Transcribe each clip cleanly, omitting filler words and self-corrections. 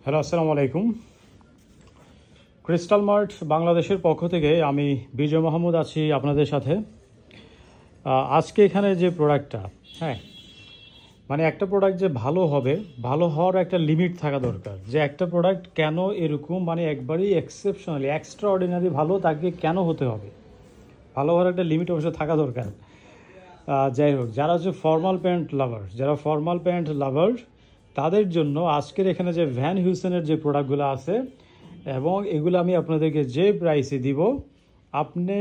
Hello, আসসালামু আলাইকুম। Crystal mart বাংলাদেশের পক্ষ থেকে আমি বিজয় মাহমুদ আছি আপনাদের সাথে। আজকে এখানে যে প্রোডাক্টটা, মানে একটা প্রোডাক্ট যে ভালো হবে, ভালো হওয়ার একটা লিমিট থাকা দরকার। যে একটা প্রোডাক্ট কেন এরকম মানে একবারই এক্সেপশনালি এক্সট্রা অর্ডিনারি ভালো, তাকে কেন হতে হবে, ভালো হওয়ার একটা লিমিট অবশ্য থাকা দরকার। যাই হোক, যারা হচ্ছে ফর্মাল প্যান্ট লাভার তাদের জন্য আজকের এখানে যে ভ্যান হিউসেনের যে প্রোডাক্টগুলো আছে এবং এগুলো আমি আপনাদেরকে যে প্রাইসে দিব, আপনি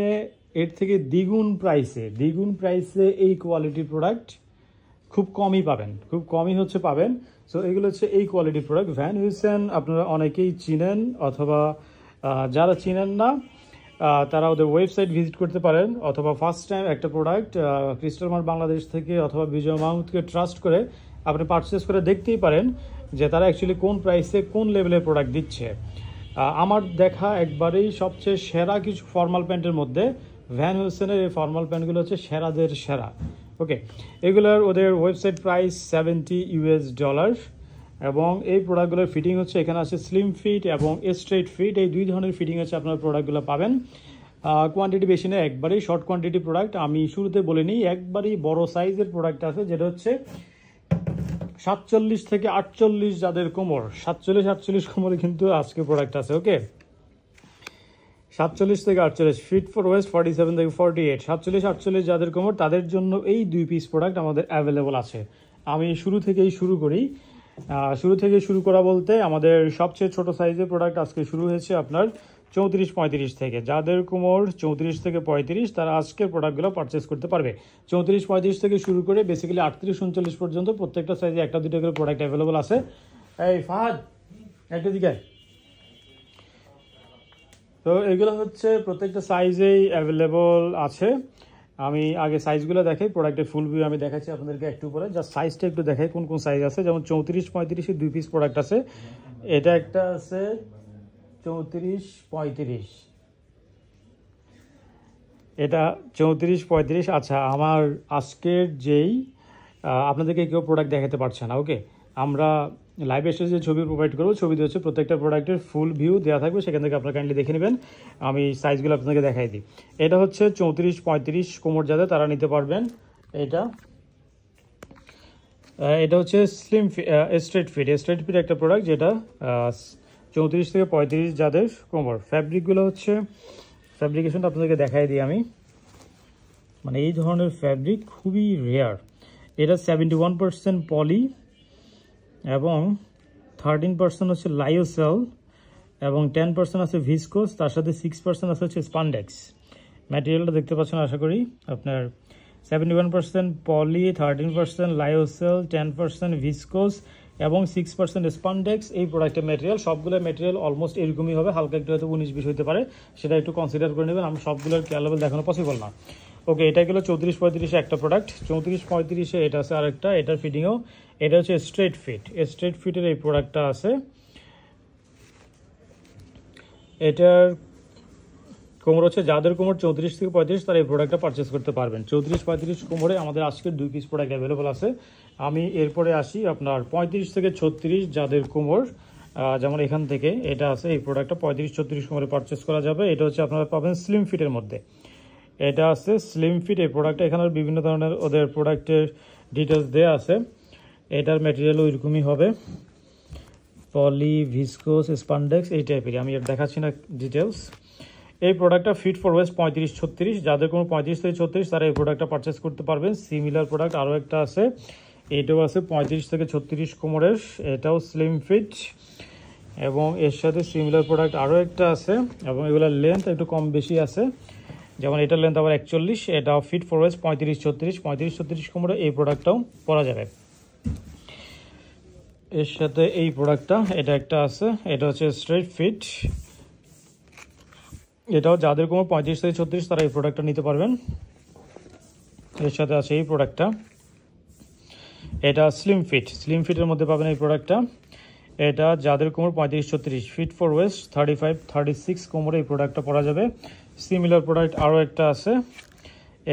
এর থেকে দ্বিগুণ প্রাইসে এই কোয়ালিটির প্রোডাক্ট খুব কমই পাবেন। সো এগুলো হচ্ছে এই কোয়ালিটির প্রোডাক্ট। ভ্যান হিউসেন আপনারা অনেকেই চিনেন, অথবা যারা চিনেন না তারা ওদের ওয়েবসাইট ভিজিট করতে পারেন, অথবা ফার্স্ট টাইম একটা প্রোডাক্ট ক্রিস্টাল মার্ট বাংলাদেশ থেকে অথবা বিজয় মাহমুদকে ট্রাস্ট করে আপনি পারচেস করে দেখতেই পারেন যে তারা অ্যাকচুয়ালি কোন প্রাইসে কোন লেভেলের প্রোডাক্ট দিচ্ছে। আমার দেখা একবারেই সবচেয়ে সেরা কিছু ফর্মাল প্যান্টের মধ্যে ভ্যান হিউসেনের এই ফর্মাল প্যান্টগুলো হচ্ছে সেরাদের সেরা। ওকে, এগুলোর ওদের ওয়েবসাইট প্রাইস $70 এবং এই প্রোডাক্টগুলোর ফিটিং হচ্ছে, এখানে আছে স্লিম ফিট এবং স্ট্রেট ফিট, এই দুই ধরনের ফিটিং হচ্ছে আপনার প্রোডাক্টগুলো পাবেন। কোয়ান্টিটি বেশি নেই, একবারেই শর্ট কোয়ান্টিটি প্রোডাক্ট। আমি শুরুতে বলে নিই, একবারেই বড় সাইজের প্রোডাক্ট আছে যেটা হচ্ছে 47 থেকে 48 যাদের কোমর, 47-48 কোমরে কিন্তু আজকে প্রোডাক্ট আছে। ওকে, 47 থেকে 48 ফিট ফর ওয়েস্ট, 47 থেকে 48, 47-48 যাদের কোমর তাদের জন্য এই 2 পিস প্রোডাক্ট আমাদের অ্যাভেলেবল আছে। আমি শুরু থেকে শুরু করা বলতে আমাদের সবচেয়ে ছোট সাইজের প্রোডাক্ট আজকে শুরু হয়েছে আপনার 34-35 থেকে। যাদের কোমর 34 থেকে 35 তারা আজকের প্রোডাক্টগুলো পারচেস করতে পারবে। 34-35 থেকে শুরু করে বেসিক্যালি 38-39 পর্যন্ত প্রত্যেকটা সাইজে একটা দুটো করে প্রোডাক্ট অ্যাভেলেবল আছে। এই ফাহাদ একটা দিকে, তো এগুলো হচ্ছে প্রত্যেকটা সাইজেই অ্যাভেলেবল আছে। আমি আগে সাইজগুলো দেখাই, প্রোডাক্টের ফুল ভিউ আমি দেখাচ্ছি আপনাদেরকে একটু পরে। জাস্ট সাইজটা একটু দেখাই কোন কোন সাইজ আছে। যেমন 34-35 2 পিস প্রোডাক্ট আছে, এটা একটা আছে 34-35, এটা 34-35। আচ্ছা, আমার আজকের যেই আপনাদেরকে কেউ প্রোডাক্ট দেখাতে পারছে না, ওকে, আমরা লাইভ এসে যে ছবি প্রোভাইড করবো, ছবি হচ্ছে প্রত্যেকটা প্রোডাক্টের ফুল ভিউ দেওয়া থাকবে, সেখান থেকে আপনারা কাইন্ডলি দেখে নেবেন। আমি সাইজগুলো আপনাদেরকে দেখাই দিই। এটা হচ্ছে 34-35 কোমর যাদের, তারা নিতে পারবেন। এটা হচ্ছে স্লিম স্ট্রেট ফিট একটা প্রোডাক্ট, যেটা 34 থেকে 35 যাদের কোমর। ফ্যাব্রিকগুলো হচ্ছে, ফ্যাব্রিকেশনটা আপনাদেরকে দেখাই দিই আমি, মানে এই ধরনের ফ্যাব্রিক খুবই রেয়ার। এটা 71% পলি এবং 13% হচ্ছে লাইওসেল এবং 10% আছে ভিসকোস, তার সাথে 6% আছে হচ্ছে স্পান্ডেক্স। ম্যাটেরিয়ালটা দেখতে পাচ্ছেন আশা করি আপনার। 71% পলি, 13% লাইওসেল, 10% ভিসকোস এবং 6% স্পান্ডেক্স। এই প্রোডাক্টের ম্যাটেরিয়াল, সবগুলো ম্যাটেরিয়াল অলমোস্ট এরকমই হবে, হালকা একটু হয়তো 19-20 হতে পারে, সেটা একটু কনসিডার করে নেবেন। আমি সবগুলোর ক্যালেবল দেখানো পসিবল না। ওকে, এটা গেলো 34-35 একটা প্রোডাক্ট। 34-35 এটা আছে আরেকটা, এটার ফিটিংও, এটা হচ্ছে স্ট্রেট ফিটের এই প্রোডাক্টটা আছে। এটার কোমর হচ্ছে, যাদের কোমর 34 থেকে 35 তারা এই প্রোডাক্টটা পারচেস করতে পারবেন। 34-35 কোমরে আমাদের আজকের 2 পিস প্রোডাক্ট অ্যাভেলেবল আছে। আমি এরপরে আসি আপনার 35 থেকে 36 যাদের কোমর, যেমন এখান থেকে এটা আছে, এই প্রোডাক্টটা 35-36 কোমরে পারচেস করা যাবে। এটা হচ্ছে আপনারা পাবেন স্লিম ফিটের মধ্যে, এটা আছে স্লিম ফিট এই প্রোডাক্টটা। এখানে বিভিন্ন ধরনের ওদের প্রোডাক্টের ডিটেলস দেওয়া আছে। এটার ম্যাটেরিয়ালও এরকমই হবে, পলি, ভিসকোস, স্পান্ডেক্স এই টাইপের। আমি আর দেখাচ্ছি না ডিটেলস। এই প্রোডাক্টটা ফিট ফর ওয়েস্ট 35-36, যাদের কোনো 35 থেকে 36 তারা এই প্রোডাক্টটা পারচেস করতে পারবেন। সিমিলার প্রোডাক্ট আরও একটা আছে, এটাও আছে 35 থেকে 36 কোমরের, এটাও স্লিম ফিট এবং এর সাথে সিমিলার প্রোডাক্ট আরও একটা আছে এবং এগুলোর লেন্থ একটু কম বেশি আছে। যেমন এটার লেন্থ আবার 41, এটাও ফিট ফর ওয়েস্ট 35-36 কোমরে এই প্রোডাক্টটাও পরা যাবে। এর সাথে এই প্রোডাক্টটা, এটা একটা আছে, এটা হচ্ছে স্ট্রেট ফিট, এটাও যাদের কোনো 35 থেকে 36 তারা এই প্রোডাক্টটা নিতে পারবেন। এর সাথে আছে এই প্রোডাক্টটা, এটা স্লিম ফিটের মধ্যে পাবেন এই প্রোডাক্টটা। এটা যাদের কোমর 35-36, ফিট ফর ওয়েস্ট 35-36 কোমরে এই প্রোডাক্টটা পরা যাবে। সিমিলার প্রোডাক্ট আরও একটা আছে,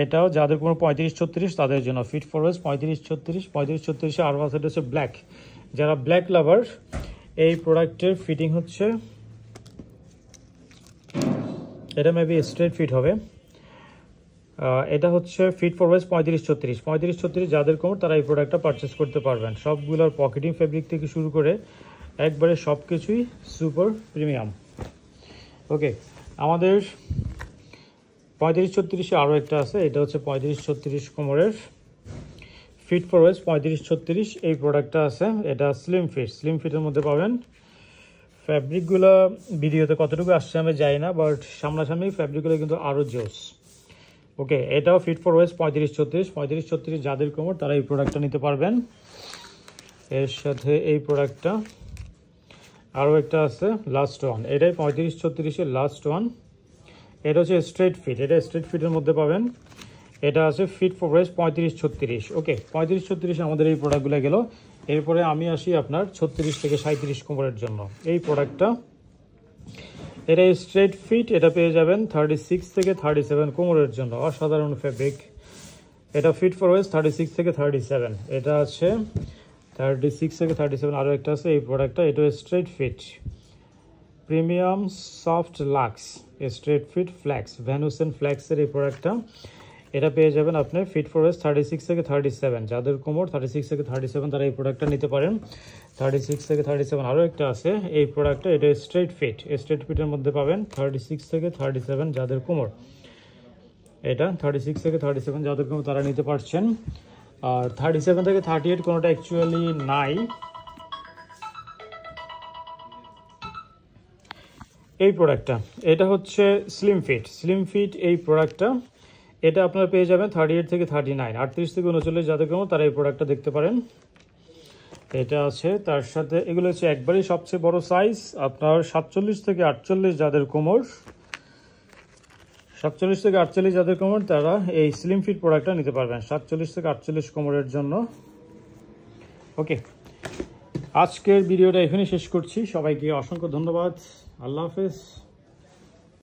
এটাও যাদের কোনো 35-36 তাদের জন্য, ফিট ফর ওয়েস্ট 35-36 আরও আছে। এটা হচ্ছে ব্ল্যাক, যারা ব্ল্যাক লাভার এই প্রোডাক্টের ফিটিং হচ্ছে, এটা মেবি স্ট্রেট ফিট হবে। এটা হচ্ছে ফিট ফর ওয়েস্ট 35-36 যাদের কোমর তারা এই প্রোডাক্টটা পারচেস করতে পারবেন। সবগুলোর পকেটিং ফেব্রিক থেকে শুরু করে একবারে সব কিছুই সুপার প্রিমিয়াম। ওকে, আমাদের 35-36-এ আরও একটা আছে, এটা হচ্ছে 35-36 কোমরের ফিট ফর ওয়েস্ট 35-36 এই প্রোডাক্টটা আছে। এটা স্লিম ফিটের মধ্যে পাবেন। ফ্যাব্রিকগুলো ভিডিওতে কতটুকু আসছে আমি জানি না, বাট সামনাসামনি ফ্যাব্রিকগুলো কিন্তু আরও জোস। ওকে, এটাও ফিট ফর ওয়েস্ট 35-36 যাদের কোমর তারা এই প্রোডাক্টটা নিতে পারবেন। এর সাথে এই প্রোডাক্টটা আরও একটা আছে, লাস্ট ওয়ান, এটাই 35-36-এর লাস্ট ওয়ান। এটা হচ্ছে স্ট্রেট ফিট, এটা স্ট্রেট ফিটের মধ্যে পাবেন। এটা আছে ফিট ফর ওয়েস্ট 35-36। ওকে, 35-36 আমাদের এই প্রোডাক্টগুলো গেল। এরপরে আমি আসি আপনার 36-37 কোমরের জন্য। এই প্রোডাক্টটা, এটা স্ট্রেট ফিট, এটা পেয়ে যাবেন 36-37 কোমরের জন্য। অসাধারণ ফেব্রিক। এটা ফিট ফর ওয়েস্ট 36-37। এটা আছে 36-37। আরও একটা আছে এই প্রোডাক্টটা, এটা straight fit premium soft lux straight fit flax, ভ্যানুস এন্ড ফ্ল্যাক্সের এই প্রোডাক্টটা। এটা পেয়ে যাবেন আপনি ফিট ফর ওয়েস্ট 36-37। যাদের কোমর 36-37 তারা এই প্রোডাক্টটা নিতে পারেন। 36-37। আরও একটা আছে এই প্রোডাক্টটা, এটা স্ট্রেট ফিটের মধ্যে পাবেন 36-37 যাদের কোমর। এটা 36-37 যাদের কোমর তারা নিতে পারছেন। আর 37-38 কোনোটা অ্যাকচুয়ালি নাই। এই প্রোডাক্টটা, এটা হচ্ছে স্লিম ফিট এই প্রোডাক্টটা। এটা আপনারা পেয়ে যাবেন 38-39, 38-39 যাদের কোমর তারা এই প্রোডাক্টটা দেখতে পারেন। এটা আছে তার সাথে, এগুলো হচ্ছে একবারেই সবচেয়ে বড় সাইজ আপনার 47-48 যাদের কোমর। 47-48 যাদের কোমর তারা এই স্লিম ফিট প্রোডাক্টটা নিতে পারবেন 47-48 কোমরের জন্য। ওকে, আজকের ভিডিওটা এখানেই শেষ করছি। সবাইকে অসংখ্য ধন্যবাদ। আল্লাহ হাফেজ।